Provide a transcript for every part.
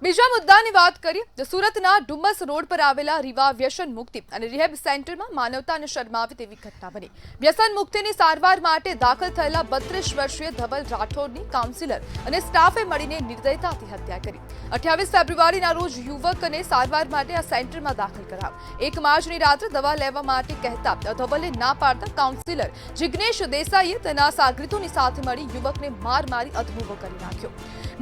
બીજા મુદ્દાની વાત કરીએ સુરતના ડુમસ રોડ પર આવેલા રીવા વ્યસન મુક્તિ અને રિહેબ સેન્ટરમાં માનવતાને શરમાવે તેવી ઘટના બની। વ્યસન મુક્તિની સારવાર માટે દાખલ થયેલા 32 વર્ષીય ધવલ રાઠોડની કાઉન્સિલર અને સ્ટાફે મળીને નિર્દયતાથી હત્યા કરી। 28 ફેબ્રુઆરીના રોજ યુવકને સારવાર માટે આ સેન્ટરમાં દાખલ કરાયો। 1 માર્ચની રાત્રે દવા લેવા માટે કહેતા ધવલે ના પાડતા કાઉન્સિલર જિગ્નેશ દેસાઈએ તેના સાગરીતોની સાથે મળી યુવકને માર મારી અધમુવો કરી નાખ્યો।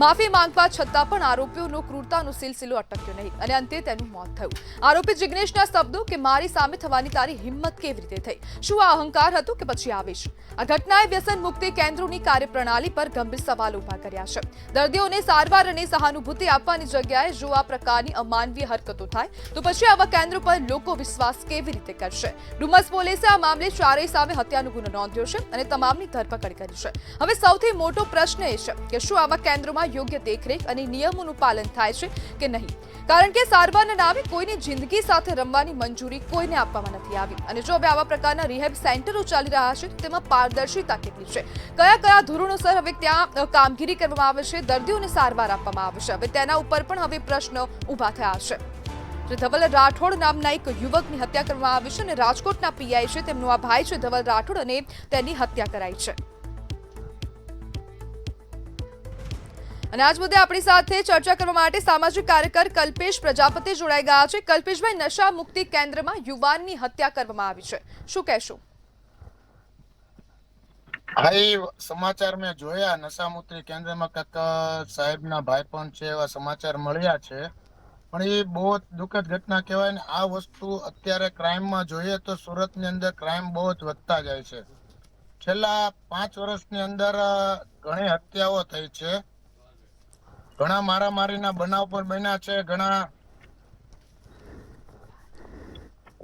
માફી માંગવા છતાં પણ આરોપીઓનો ક્રૂરતાનો સિલસિલો અટક્યો નહીં અને અંતે તેનું મોત થયું। આરોપી જિગ્નેશના શબ્દો કે મારી સામે થવાની તારી હિંમત કેવી રીતે થઈ? શું આ અહંકાર હતો કે પછી આવેશ? આ ઘટનાએ વ્યસન મુક્તિ કેન્દ્રોની કાર્યપ્રણાલી પર ગંભીર સવાલો ઉભા કર્યા છે। દર્દીઓને સારવાર અને સહાનુભૂતિ આપવાની જગ્યાએ જો આ પ્રકારની અમાનવીય હરકતો થાય તો પછી આવા કેન્દ્રો પર લોકો વિશ્વાસ કેવી રીતે કરશે? ડુમસ પોલીસે આ મામલે ચારેય સામે હત્યાનો ગુનો નોંધ્યો છે અને તમામની ધરપકડ કરી છે। હવે સૌથી મોટો પ્રશ્ન એ છે કે શું આવા કેન્દ્રોમાં યોગ્ય દેખરેખ અને નિયમોનું પાલન થાય છે કે નહીં? કારણ કે સારવારના નામે કોઈની જિંદગી સાથે રમવાની મંજૂરી કોઈને આપવામાં નથી આવી અને જો હવે આવા પ્રકારના રિહેબ સેન્ટરો ચાલી રહ્યા છે તેમાં પારદર્શિતા કેટલી છે? કયા ધોરણોસર હવે ત્યાં કામગીરી કરવામાં આવે છે? દર્દીઓને સારવાર આપવામાં આવે છે? હવે તેના ઉપર પણ હવે પ્રશ્ન ઊભા થયા છે। ધવલ રાઠોડ નામના એક યુવકની હત્યા કરવામાં આવી છે અને રાજકોટના પીઆઈ છે તેમનો આ ભાઈ છે ધવલ રાઠોડ અને તેની હત્યા કરાઈ છે। અને આજ મુદ્દે આપણી સાથે ચર્ચા કરવા માટે સામાજિક કાર્યકર કલ્પેશ પ્રજાપતિ જોડાઈ ગયા છે। કલ્પેશભાઈ, નશા મુક્તિ કેન્દ્રમાં યુવાનની હત્યા કરવામાં આવી છે, શું કહેશો? સમાચાર મેં જોયા, નશા મુક્તિ કેન્દ્રમાં કાકા સાહેબના ભાઈ પણ છે એવા સમાચાર મળ્યા છે, પણ એ બહુ દુઃખદ ઘટના કહેવાય ને। આ વસ્તુ અત્યારે ક્રાઇમમાં જોઈએ તો સુરતની અંદર ક્રાઇમ બહુ જ વધતા જાય છે। છેલ્લા 5 વર્ષની અંદર ઘણી હત્યાઓ થઈ છે, ઘણા મારામારીના બનાવ પણ બન્યા છે, ઘણા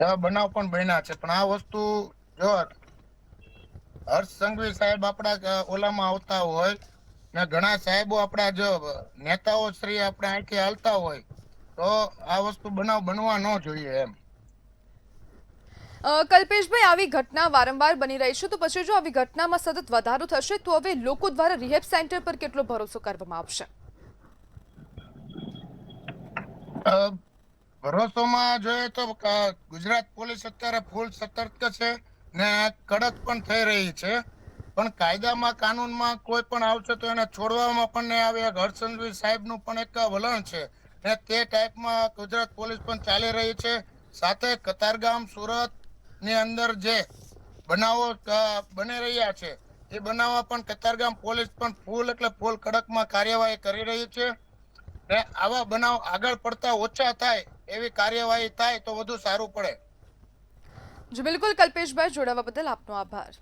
એવા બનાવ પણ બન્યા છે। પણ આ વસ્તુ જો હર્ષ સંઘવી સાહેબ આપણા ઓલામાં આવતા હોય ને ઘણા સાહેબો આપણા જો નેતાઓ શ્રી આપણે અહીંથી હાલતા હોય તો આ વસ્તુ બનાવ બનવા ન જોઈએ એમ। કલ્પેશભાઈ, આવી ઘટના વારંવાર બની રહી છે તો પછી જો આવી ઘટનામાં સતત વધારો થશે તો હવે લોકો દ્વારા રિહેબ સેન્ટર પર કેટલો ભરોસો કરવામાં આવશે? ભરોસોમાં જોઈએ તો ગુજરાત પોલીસ અત્યારે ફૂલ સતર્ક છે ને કડક પણ થઈ રહી છે, પણ કાયદામાં કાનૂનમાં કોઈ પણ આવશે તો એને છોડવામાં પણ નહીં આવે। હર્ષ સંઘવી સાહેબનું પણ એક વલણ છે ને તે ટાઈપમાં ગુજરાત પોલીસ પણ ચાલી રહી છે। સાથે કતારગામ સુરત ની અંદર જે બનાવો બની રહ્યા છે એ બનાવમાં પણ કતારગામ પોલીસ પણ ફૂલ એટલે ફૂલ કડકમાં કાર્યવાહી કરી રહી છે ને આવા બનાવ આગળ પડતા ઓછા થાય એવી કાર્યવાહી થાય તો વધુ સારું પડે। જી બિલકુલ કલ્પેશભાઈ, જોડાવા બદલ આપનો આભાર।